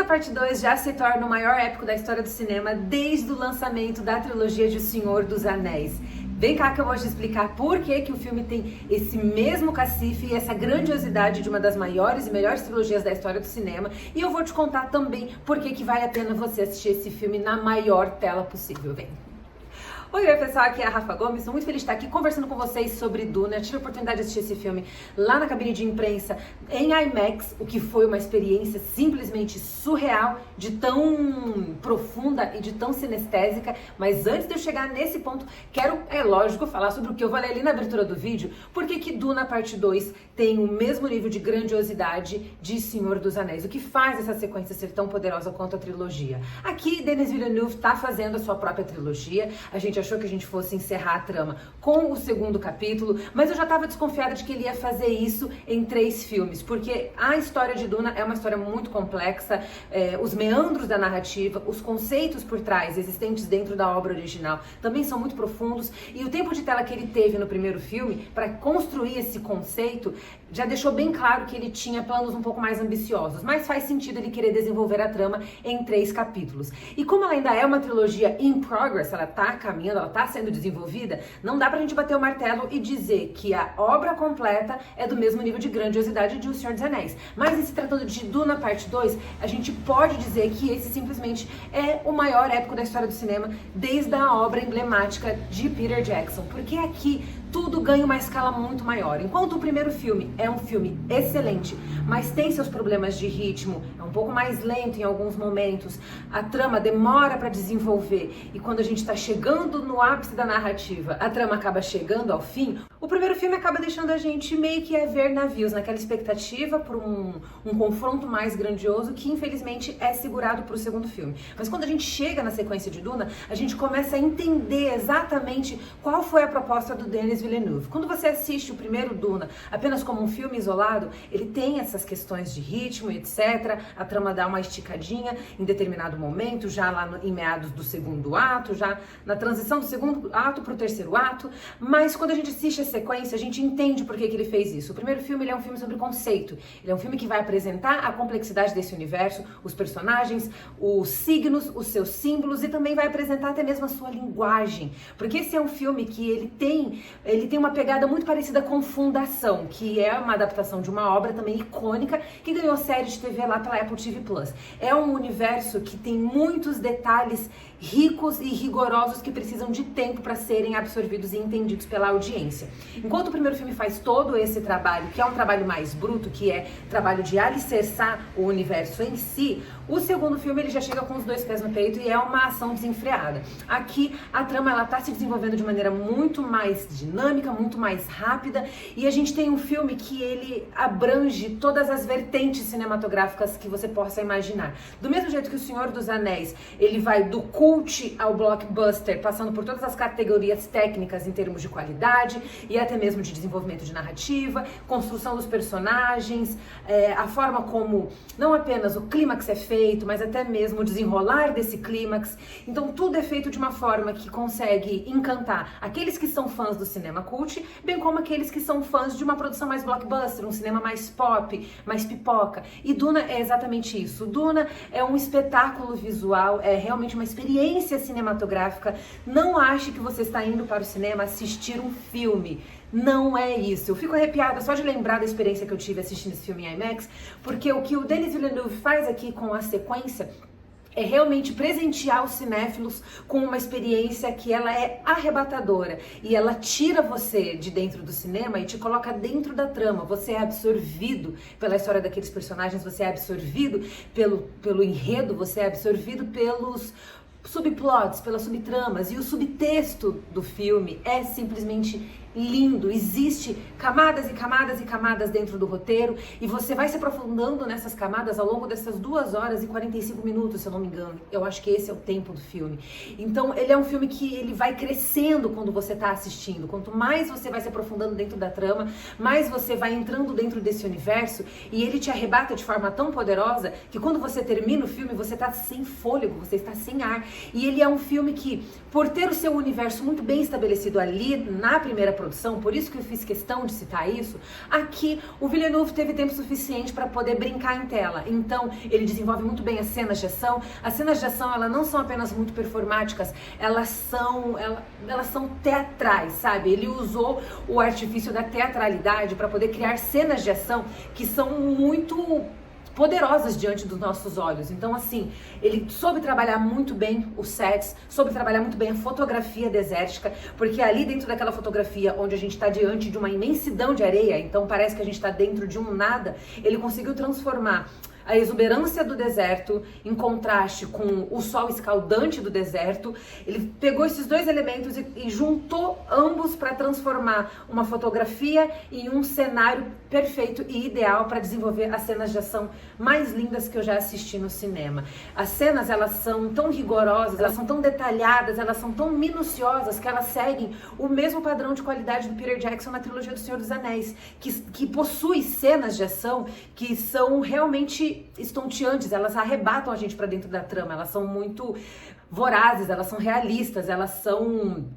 Parte 2 já se torna o maior épico da história do cinema desde o lançamento da trilogia de O Senhor dos Anéis. Vem cá que eu vou te explicar por que o filme tem esse mesmo cacife e essa grandiosidade de uma das maiores e melhores trilogias da história do cinema. E eu vou te contar também por que vale a pena você assistir esse filme na maior tela possível. Vem! Oi pessoal, aqui é a Rafa Gomes, estou muito feliz de estar aqui conversando com vocês sobre Duna. Eu tive a oportunidade de assistir esse filme lá na cabine de imprensa em IMAX, o que foi uma experiência simplesmente surreal, de tão profunda e de tão sinestésica. Mas antes de eu chegar nesse ponto, quero, é lógico, falar sobre o que eu falei ali na abertura do vídeo, porque que Duna Parte 2 tem o mesmo nível de grandiosidade de Senhor dos Anéis, o que faz essa sequência ser tão poderosa quanto a trilogia. Aqui, Denis Villeneuve está fazendo a sua própria trilogia. A gente achou que a gente fosse encerrar a trama com o segundo capítulo, mas eu já estava desconfiada de que ele ia fazer isso em 3 filmes, porque a história de Duna é uma história muito complexa, os meandros da narrativa, os conceitos por trás existentes dentro da obra original também são muito profundos, e o tempo de tela que ele teve no primeiro filme para construir esse conceito já deixou bem claro que ele tinha planos um pouco mais ambiciosos, mas faz sentido ele querer desenvolver a trama em 3 capítulos. E como ela ainda é uma trilogia in progress, ela tá caminhando, ela tá sendo desenvolvida, não dá pra gente bater o martelo e dizer que a obra completa é do mesmo nível de grandiosidade de O Senhor dos Anéis. Mas em se tratando de Duna Parte 2, a gente pode dizer que esse simplesmente é o maior épico da história do cinema desde a obra emblemática de Peter Jackson, porque aqui tudo ganha uma escala muito maior. Enquanto o primeiro filme é um filme excelente, mas tem seus problemas de ritmo, é um pouco mais lento em alguns momentos, a trama demora para desenvolver, e quando a gente está chegando no ápice da narrativa, a trama acaba chegando ao fim, o primeiro filme acaba deixando a gente meio que ver navios, naquela expectativa por um confronto mais grandioso, que infelizmente é segurado para o segundo filme. Mas quando a gente chega na sequência de Duna, a gente começa a entender exatamente qual foi a proposta do Denis Villeneuve. Quando você assiste o primeiro Duna apenas como um filme isolado, ele tem essas questões de ritmo, etc. A trama dá uma esticadinha em determinado momento, já lá em meados do segundo ato, já na transição do segundo ato para o terceiro ato. Mas quando a gente assiste a sequência, a gente entende por que ele fez isso. O primeiro filme ele é um filme sobre conceito. Ele é um filme que vai apresentar a complexidade desse universo, os personagens, os signos, os seus símbolos, e também vai apresentar até mesmo a sua linguagem. Porque esse é um filme que ele tem uma pegada muito parecida com Fundação, que é uma adaptação de uma obra também icônica que ganhou série de TV lá pela Apple TV+. É um universo que tem muitos detalhes ricos e rigorosos que precisam de tempo para serem absorvidos e entendidos pela audiência. Enquanto o primeiro filme faz todo esse trabalho, que é um trabalho mais bruto, que é trabalho de alicerçar o universo em si, o segundo filme ele já chega com os 2 pés no peito e é uma ação desenfreada. Aqui a trama ela tá se desenvolvendo de maneira muito mais dinâmica, muito mais rápida, e a gente tem um filme que ele abrange todas as vertentes cinematográficas que você possa imaginar. Do mesmo jeito que O Senhor dos Anéis, ele vai do cult ao blockbuster, passando por todas as categorias técnicas em termos de qualidade e até mesmo de desenvolvimento de narrativa, construção dos personagens, a forma como não apenas o clímax é feito, mas até mesmo o desenrolar desse clímax. Então tudo é feito de uma forma que consegue encantar aqueles que são fãs do cinema cult, bem como aqueles que são fãs de uma produção mais blockbuster, um cinema mais pop, mais pipoca. E Duna é exatamente isso. Duna é um espetáculo visual, é realmente uma experiência cinematográfica. Não ache que você está indo para o cinema assistir um filme. Não é isso. Eu fico arrepiada só de lembrar da experiência que eu tive assistindo esse filme em IMAX, porque o que o Denis Villeneuve faz aqui com a sequência é realmente presentear os cinéfilos com uma experiência que ela é arrebatadora e ela tira você de dentro do cinema e te coloca dentro da trama. Você é absorvido pela história daqueles personagens, você é absorvido pelo enredo, você é absorvido pelos subplots, pelas subtramas, e o subtexto do filme é simplesmente lindo. Existe camadas e camadas e camadas dentro do roteiro, e você vai se aprofundando nessas camadas ao longo dessas 2 horas e 45 minutos, se eu não me engano. Eu acho que esse é o tempo do filme. Então ele é um filme que ele vai crescendo quando você está assistindo. Quanto mais você vai se aprofundando dentro da trama, mais você vai entrando dentro desse universo, e ele te arrebata de forma tão poderosa que quando você termina o filme, você está sem fôlego, você está sem ar. E ele é um filme que, por ter o seu universo muito bem estabelecido ali na primeira produção, por isso que eu fiz questão de citar isso, aqui o Villeneuve teve tempo suficiente para poder brincar em tela. Então, ele desenvolve muito bem as cenas de ação. As cenas de ação, elas não são apenas muito performáticas, elas são teatrais, sabe? Ele usou o artifício da teatralidade para poder criar cenas de ação que são muito poderosas diante dos nossos olhos. Então, assim, ele soube trabalhar muito bem os sets, soube trabalhar muito bem a fotografia desértica, porque ali dentro daquela fotografia, onde a gente está diante de uma imensidão de areia, então parece que a gente está dentro de um nada, ele conseguiu transformar a exuberância do deserto em contraste com o sol escaldante do deserto. Ele pegou esses dois elementos e juntou ambos para transformar uma fotografia em um cenário perfeito e ideal para desenvolver as cenas de ação mais lindas que eu já assisti no cinema. As cenas, elas são tão rigorosas, elas são tão detalhadas, elas são tão minuciosas que elas seguem o mesmo padrão de qualidade do Peter Jackson na trilogia do Senhor dos Anéis, que possui cenas de ação que são realmente estonteantes, elas arrebatam a gente para dentro da trama, elas são muito vorazes, elas são realistas, elas são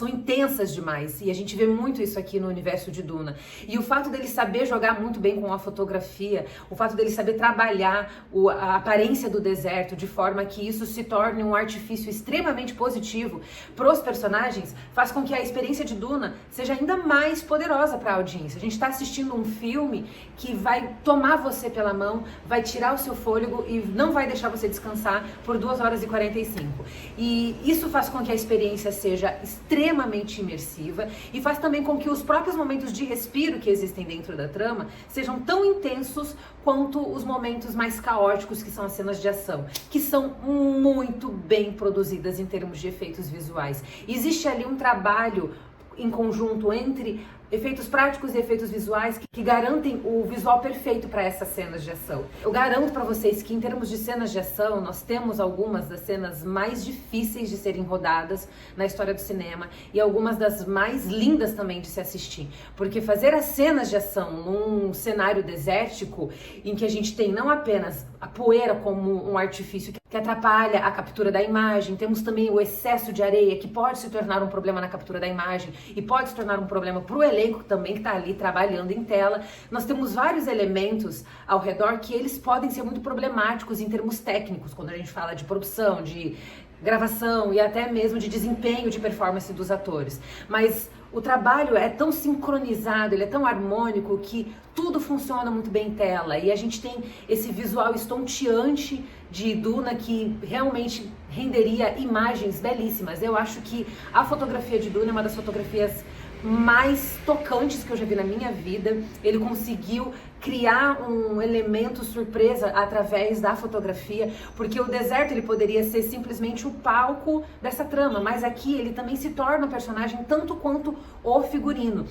intensas demais, e a gente vê muito isso aqui no universo de Duna. E o fato dele saber jogar muito bem com a fotografia, o fato dele saber trabalhar a aparência do deserto de forma que isso se torne um artifício extremamente positivo para os personagens, faz com que a experiência de Duna seja ainda mais poderosa para a audiência. A gente está assistindo um filme que vai tomar você pela mão, vai tirar o seu fôlego e não vai deixar você descansar por 2 horas e 45. E isso faz com que a experiência seja extremamente imersiva e faz também com que os próprios momentos de respiro que existem dentro da trama sejam tão intensos quanto os momentos mais caóticos, que são as cenas de ação, que são muito bem produzidas em termos de efeitos visuais. Existe ali um trabalho em conjunto entre efeitos práticos e efeitos visuais que garantem o visual perfeito para essas cenas de ação. Eu garanto para vocês que em termos de cenas de ação, nós temos algumas das cenas mais difíceis de serem rodadas na história do cinema e algumas das mais lindas também de se assistir. Porque fazer as cenas de ação num cenário desértico, em que a gente tem não apenas a poeira como um artifício que atrapalha a captura da imagem, temos também o excesso de areia que pode se tornar um problema na captura da imagem e pode se tornar um problema para o elenco também que está ali trabalhando em tela. Nós temos vários elementos ao redor que eles podem ser muito problemáticos em termos técnicos, quando a gente fala de produção, de gravação e até mesmo de desempenho de performance dos atores. Mas o trabalho é tão sincronizado, ele é tão harmônico que tudo funciona muito bem em tela e a gente tem esse visual estonteante de Duna que realmente renderia imagens belíssimas. Eu acho que a fotografia de Duna é uma das fotografias mais tocantes que eu já vi na minha vida. Ele conseguiu criar um elemento surpresa através da fotografia, porque o deserto ele poderia ser simplesmente o palco dessa trama, mas aqui ele também se torna um personagem tanto quanto o figurino,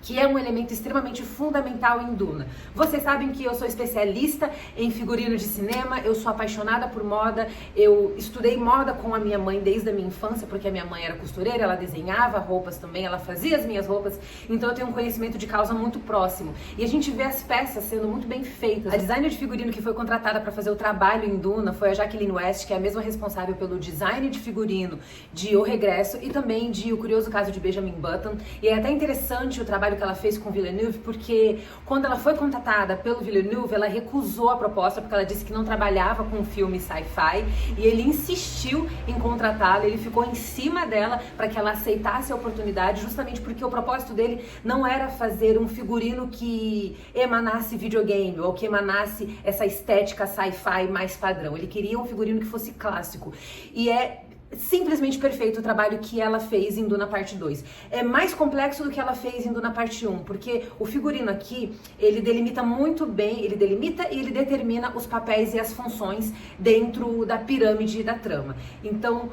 que é um elemento extremamente fundamental em Duna. Vocês sabem que eu sou especialista em figurino de cinema, eu sou apaixonada por moda, eu estudei moda com a minha mãe desde a minha infância, porque a minha mãe era costureira, ela desenhava roupas também, ela fazia as minhas roupas, então eu tenho um conhecimento de causa muito próximo. E a gente vê as peças sendo muito bem feitas. A designer de figurino que foi contratada para fazer o trabalho em Duna foi a Jacqueline West, que é a mesma responsável pelo design de figurino de O Regresso e também de O Curioso Caso de Benjamin Button. E é até interessante o trabalho que ela fez com o Villeneuve, porque quando ela foi contratada pelo Villeneuve, ela recusou a proposta, porque ela disse que não trabalhava com um filme sci-fi, e ele insistiu em contratá-la, ele ficou em cima dela para que ela aceitasse a oportunidade, justamente porque o propósito dele não era fazer um figurino que emanasse videogame, ou que emanasse essa estética sci-fi mais padrão. Ele queria um figurino que fosse clássico, e é simplesmente perfeito o trabalho que ela fez em Duna Parte 2. É mais complexo do que ela fez em Duna Parte 1, porque o figurino aqui, ele delimita muito bem, ele delimita e ele determina os papéis e as funções dentro da pirâmide da trama. Então,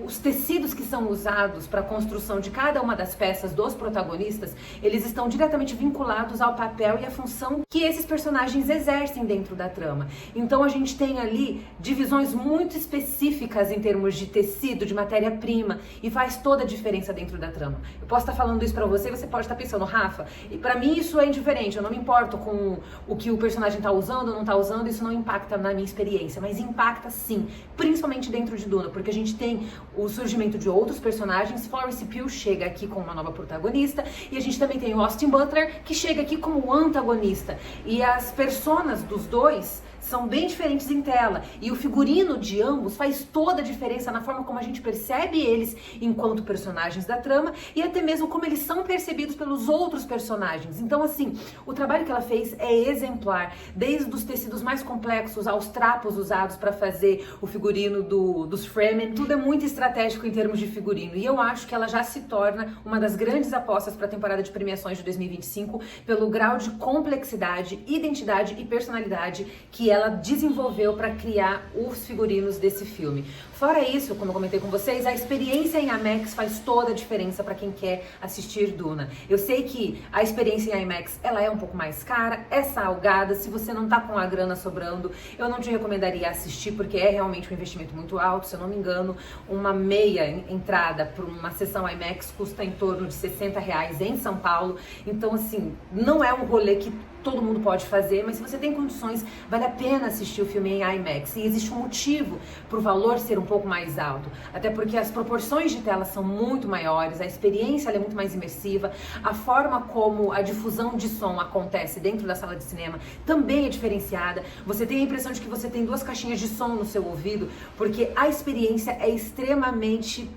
os tecidos que são usados para a construção de cada uma das peças dos protagonistas, eles estão diretamente vinculados ao papel e à função que esses personagens exercem dentro da trama. Então a gente tem ali divisões muito específicas em termos de tecido, de matéria-prima, e faz toda a diferença dentro da trama. Eu posso estar falando isso para você e você pode estar pensando, Rafa, e para mim isso é indiferente, eu não me importo com o que o personagem está usando ou não está usando, isso não impacta na minha experiência, mas impacta sim, principalmente dentro de Duna, porque a gente tem o surgimento de outros personagens. Florence Pugh chega aqui como uma nova protagonista, e a gente também tem o Austin Butler, que chega aqui como antagonista. E as personas dos dois são bem diferentes em tela, e o figurino de ambos faz toda a diferença na forma como a gente percebe eles enquanto personagens da trama, e até mesmo como eles são percebidos pelos outros personagens. Então, assim, o trabalho que ela fez é exemplar, desde os tecidos mais complexos aos trapos usados para fazer o figurino dos Fremen. Tudo é muito estratégico em termos de figurino, e eu acho que ela já se torna uma das grandes apostas para a temporada de premiações de 2025 pelo grau de complexidade, identidade e personalidade que ela desenvolveu para criar os figurinos desse filme. Fora isso, como eu comentei com vocês, a experiência em IMAX faz toda a diferença para quem quer assistir Duna. Eu sei que a experiência em IMAX, ela é um pouco mais cara, é salgada. Se você não tá com a grana sobrando, eu não te recomendaria assistir, porque é realmente um investimento muito alto. Se eu não me engano, uma meia entrada para uma sessão IMAX custa em torno de R$60 em São Paulo. Então, assim, não é um rolê que todo mundo pode fazer, mas se você tem condições, vale a pena assistir o filme em IMAX. E existe um motivo para o valor ser um pouco mais alto, até porque as proporções de tela são muito maiores, a experiência é muito mais imersiva, a forma como a difusão de som acontece dentro da sala de cinema também é diferenciada. Você tem a impressão de que você tem duas caixinhas de som no seu ouvido, porque a experiência é extremamente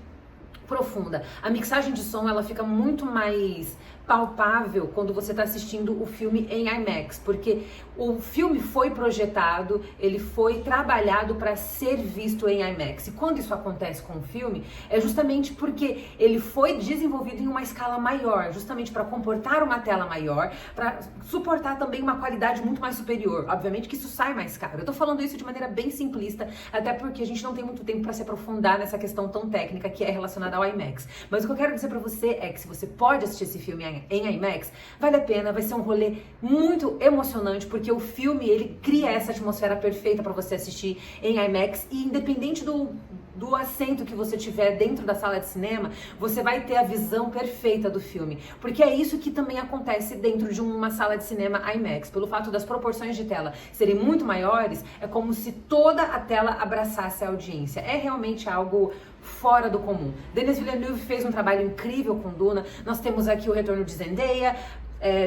profunda. A mixagem de som, ela fica muito mais palpável quando você está assistindo o filme em IMAX, porque o filme foi projetado, ele foi trabalhado para ser visto em IMAX. E quando isso acontece com o filme, é justamente porque ele foi desenvolvido em uma escala maior, justamente para comportar uma tela maior, para suportar também uma qualidade muito mais superior. Obviamente que isso sai mais caro. Eu tô falando isso de maneira bem simplista, até porque a gente não tem muito tempo para se aprofundar nessa questão tão técnica que é relacionada ao IMAX. Mas o que eu quero dizer para você é que se você pode assistir esse filme em IMAX, vale a pena, vai ser um rolê muito emocionante, porque o filme, ele cria essa atmosfera perfeita para você assistir em IMAX, e independente do assento que você tiver dentro da sala de cinema, você vai ter a visão perfeita do filme, porque é isso que também acontece dentro de uma sala de cinema IMAX. Pelo fato das proporções de tela serem muito maiores, é como se toda a tela abraçasse a audiência. É realmente algo fora do comum. Denis Villeneuve fez um trabalho incrível com Duna. Nós temos aqui o retorno de Zendaya,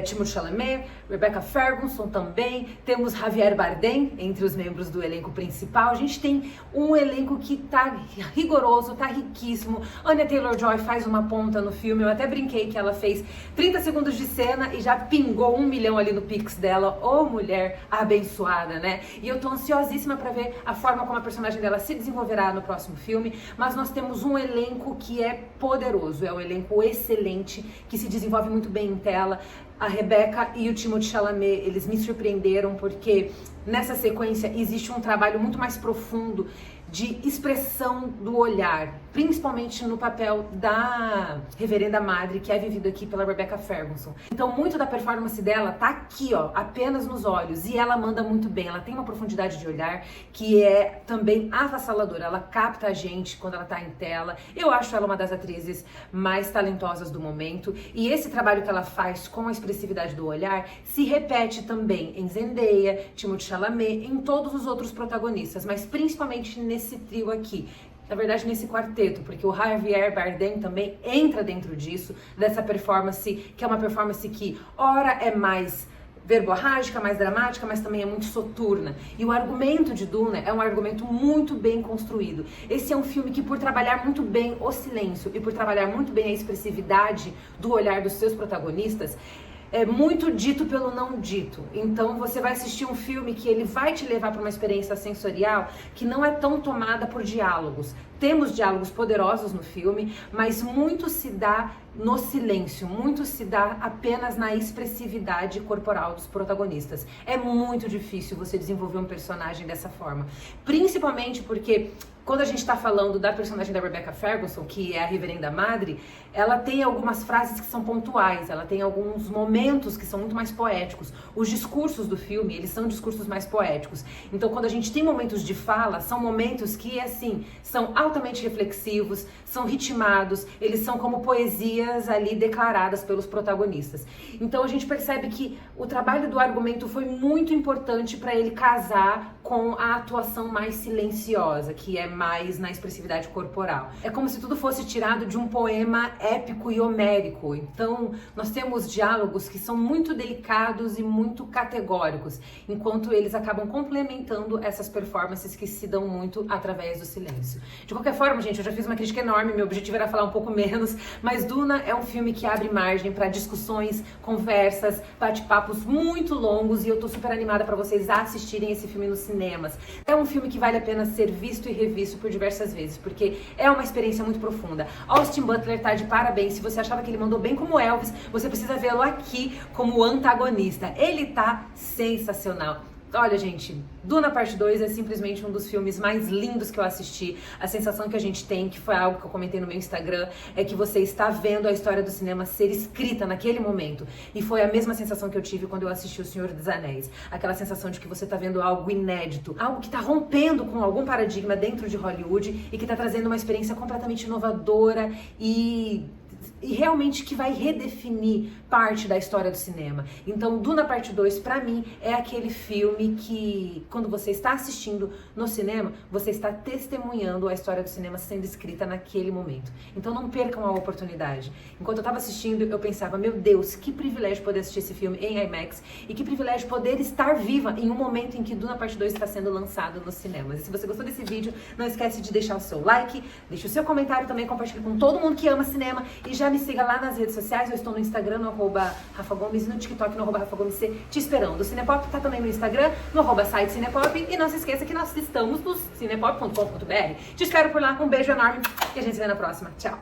Timothée Chalamet, Rebecca Ferguson também, temos Javier Bardem entre os membros do elenco principal. A gente tem um elenco que tá rigoroso, tá riquíssimo. Anya Taylor-Joy faz uma ponta no filme, eu até brinquei que ela fez 30 segundos de cena e já pingou 1 milhão ali no Pix dela. Ô, mulher abençoada, né? E eu tô ansiosíssima pra ver a forma como a personagem dela se desenvolverá no próximo filme, mas nós temos um elenco que é poderoso, é um elenco excelente, que se desenvolve muito bem em tela. A Rebecca e o Timothée Chalamet, eles me surpreenderam, porque nessa sequência existe um trabalho muito mais profundo de expressão do olhar, principalmente no papel da Reverenda Madre, que é vivido aqui pela Rebecca Ferguson. Então, muito da performance dela tá aqui, ó, apenas nos olhos, e ela manda muito bem. Ela tem uma profundidade de olhar que é também avassaladora. Ela capta a gente quando ela tá em tela. Eu acho ela uma das atrizes mais talentosas do momento, e esse trabalho que ela faz com a expressividade do olhar se repete também em Zendaya, Timothée Chalamet, em todos os outros protagonistas, mas principalmente nesse trio aqui. Na verdade, nesse quarteto, porque o Javier Bardem também entra dentro disso, dessa performance, que é uma performance que, ora, é mais verborrágica, mais dramática, mas também é muito soturna. E o argumento de Duna é um argumento muito bem construído. Esse é um filme que, por trabalhar muito bem o silêncio e por trabalhar muito bem a expressividade do olhar dos seus protagonistas, é muito dito pelo não dito. Então você vai assistir um filme que ele vai te levar para uma experiência sensorial que não é tão tomada por diálogos. Temos diálogos poderosos no filme, mas muito se dá no silêncio, muito se dá apenas na expressividade corporal dos protagonistas. É muito difícil você desenvolver um personagem dessa forma, principalmente porque quando a gente está falando da personagem da Rebecca Ferguson, que é a Reverenda Madre, ela tem algumas frases que são pontuais, ela tem alguns momentos que são muito mais poéticos. Os discursos do filme, eles são discursos mais poéticos. Então, quando a gente tem momentos de fala, são momentos que, assim, são altamente reflexivos, são ritmados, eles são como poesias ali declaradas pelos protagonistas. Então a gente percebe que o trabalho do argumento foi muito importante para ele casar com a atuação mais silenciosa, que é mais na expressividade corporal. É como se tudo fosse tirado de um poema épico e homérico. Então nós temos diálogos que são muito delicados e muito categóricos, enquanto eles acabam complementando essas performances que se dão muito através do silêncio. De qualquer forma, gente, eu já fiz uma crítica enorme, meu objetivo era falar um pouco menos, mas Duna é um filme que abre margem para discussões, conversas, bate-papos muito longos, e eu tô super animada para vocês assistirem esse filme nos cinemas. É um filme que vale a pena ser visto e revisto por diversas vezes, porque é uma experiência muito profunda. Austin Butler tá de parabéns. Se você achava que ele mandou bem como Elvis, você precisa vê-lo aqui como antagonista. Ele tá sensacional. Olha, gente, Duna Parte 2 é simplesmente um dos filmes mais lindos que eu assisti. A sensação que a gente tem, que foi algo que eu comentei no meu Instagram, é que você está vendo a história do cinema ser escrita naquele momento. E foi a mesma sensação que eu tive quando eu assisti O Senhor dos Anéis. Aquela sensação de que você está vendo algo inédito, algo que está rompendo com algum paradigma dentro de Hollywood e que está trazendo uma experiência completamente inovadora e realmente que vai redefinir parte da história do cinema. Então, Duna Parte 2, pra mim, é aquele filme que, quando você está assistindo no cinema, você está testemunhando a história do cinema sendo escrita naquele momento. Então, não percam a oportunidade. Enquanto eu tava assistindo, eu pensava, meu Deus, que privilégio poder assistir esse filme em IMAX e que privilégio poder estar viva em um momento em que Duna Parte 2 está sendo lançado nos cinemas. E se você gostou desse vídeo, não esquece de deixar o seu like, deixa o seu comentário também, compartilhe com todo mundo que ama cinema e já me siga lá nas redes sociais. Eu estou no Instagram, no @Rafa Gomes, e no TikTok, no @Rafa Gomes C, te esperando. O Cinepop tá também no Instagram, no @site Cinepop, e não se esqueça que nós estamos no cinepop.com.br. Te espero por lá, um beijo enorme e a gente se vê na próxima. Tchau!